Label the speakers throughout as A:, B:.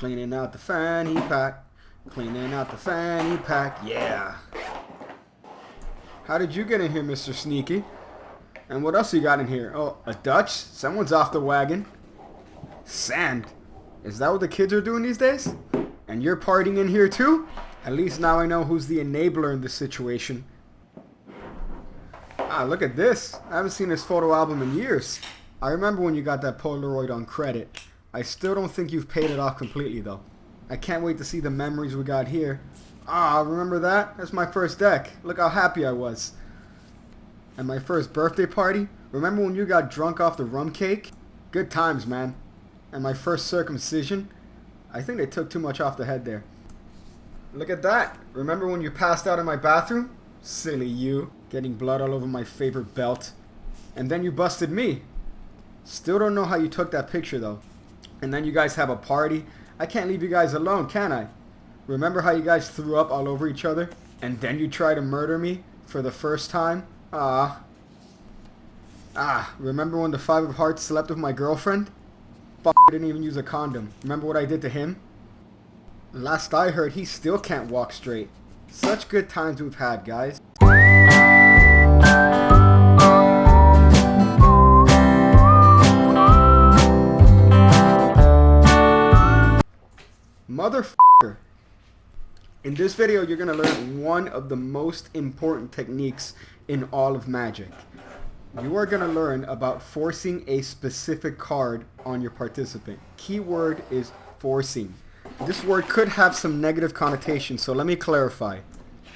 A: Cleaning out the fanny pack. Cleaning out the fanny pack. Yeah. How did you get in here, Mr. Sneaky? And what else you got in here? Oh, a Dutch? Someone's off the wagon. Sand. Is that what the kids are doing these days? And you're partying in here too? At least now I know who's the enabler in this situation. Ah, look at this. I haven't seen this photo album in years. I remember when you got that Polaroid on credit. I still don't think you've paid it off completely though. I can't wait to see the memories we got here. Ah, remember that? That's my first deck. Look how happy I was. And my first birthday party? Remember when you got drunk off the rum cake? Good times, man. And my first circumcision? I think they took too much off the head there. Look at that. Remember when you passed out in my bathroom? Silly you. Getting blood all over my favorite belt. And then you busted me. Still don't know how you took that picture though. And then you guys have a party. I can't leave you guys alone, can I? Remember how you guys threw up all over each other? And then you try to murder me for the first time? Ah, remember when the Five of Hearts slept with my girlfriend? Didn't even use a condom. Remember what I did to him? Last I heard, he still can't walk straight. Such good times we've had, guys. Motherfucker. In this video, you're going to learn one of the most important techniques in all of Magic. You are going to learn about forcing a specific card on your participant. Keyword is forcing. This word could have some negative connotations, so let me clarify.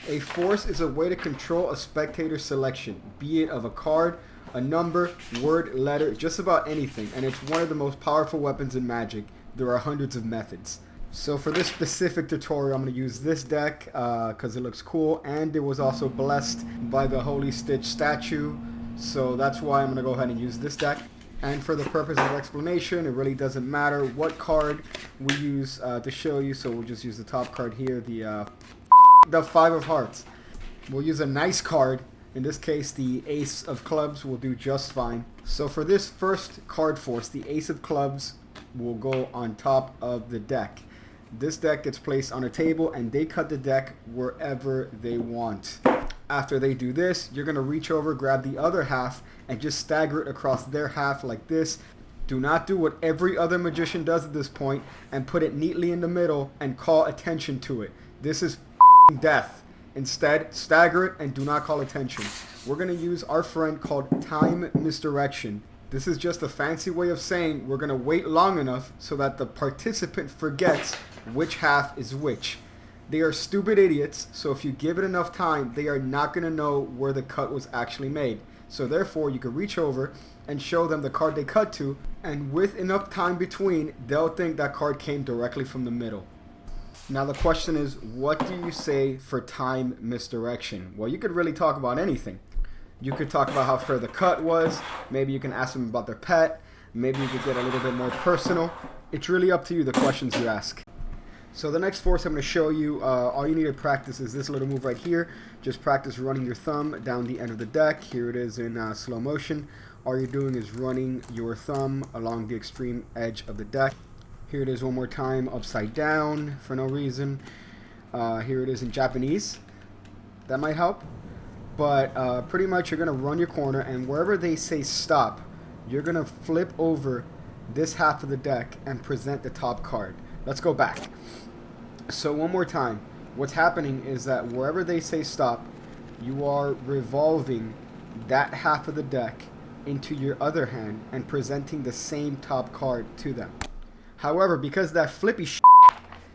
A: A force is a way to control a spectator's selection, be it of a card, a number, word, letter, just about anything, and it's one of the most powerful weapons in Magic. There are hundreds of methods. So for this specific tutorial, I'm going to use this deck because it looks cool, and it was also blessed by the Holy Stitch statue. So that's why I'm going to go ahead and use this deck. And for the purpose of explanation, it really doesn't matter what card we use to show you. So we'll just use the top card here, the Five of Hearts. We'll use a nice card. In this case, the Ace of Clubs will do just fine. So for this first card force, the Ace of Clubs will go on top of the deck. This deck gets placed on a table and they cut the deck wherever they want. After they do this, you're going to reach over, grab the other half, and just stagger it across their half like this. Do not do what every other magician does at this point and put it neatly in the middle and call attention to it. This is death. Instead, stagger it and do not call attention. We're going to use our friend called time misdirection. This is just a fancy way of saying we're going to wait long enough so that the participant forgets which half is which. They are stupid idiots, so if you give it enough time, they are not going to know where the cut was actually made. So therefore, you can reach over and show them the card they cut to, and with enough time between, they'll think that card came directly from the middle. Now the question is, what do you say for time misdirection? Well, you could really talk about anything. You could talk about how fair the cut was, maybe you can ask them about their pet, maybe you could get a little bit more personal. It's really up to you the questions you ask. So the next force I'm going to show you, all you need to practice is this little move right here. Just practice running your thumb down the end of the deck. Here it is in slow motion. All you're doing is running your thumb along the extreme edge of the deck. Here it is one more time upside down for no reason. Here it is in Japanese. That might help. But pretty much you're going to run your corner, and wherever they say stop, you're going to flip over this half of the deck and present the top card. Let's go back. So one more time, what's happening is that wherever they say stop, you are revolving that half of the deck into your other hand and presenting the same top card to them. However, because that flippy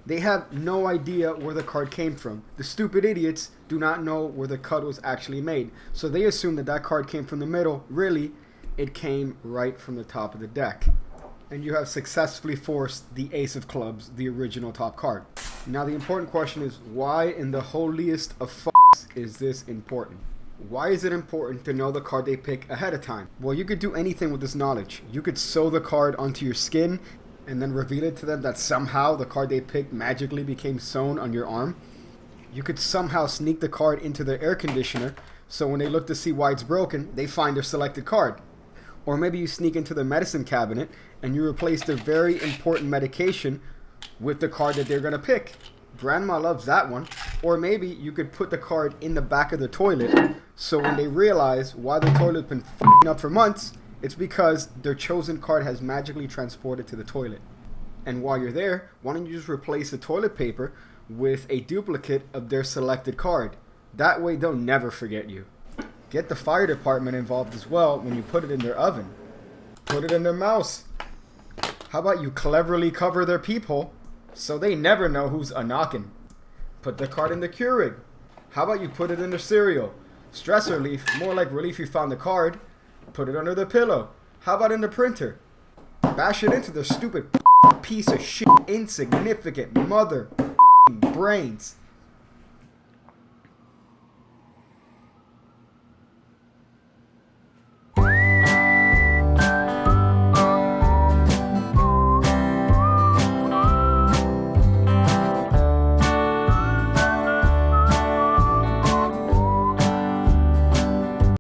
A: they have no idea where the card came from. The stupid idiots do not know where the cut was actually made. So they assume that that card came from the middle. Really, it came right from the top of the deck. And you have successfully forced the Ace of Clubs, the original top card. Now the important question is, why in the holiest of f***s is this important? Why is it important to know the card they pick ahead of time? Well, you could do anything with this knowledge. You could sew the card onto your skin and then reveal it to them that somehow the card they picked magically became sewn on your arm. You could somehow sneak the card into their air conditioner, so when they look to see why it's broken, they find their selected card. Or maybe you sneak into the medicine cabinet and you replace their very important medication with the card that they're going to pick. Grandma loves that one. Or maybe you could put the card in the back of the toilet, so when they realize why the toilet's been f***ing up for months, it's because their chosen card has magically transported to the toilet. And while you're there, why don't you just replace the toilet paper with a duplicate of their selected card? That way they'll never forget you. Get the fire department involved as well when you put it in their oven. Put it in their mouse. How about you cleverly cover their peephole so they never know who's a-knocking? Put the card in the Keurig. How about you put it in their cereal? Stress relief, more like relief you found the card. Put it under the pillow. How about in the printer? Bash it into the stupid piece of shit insignificant mother brains.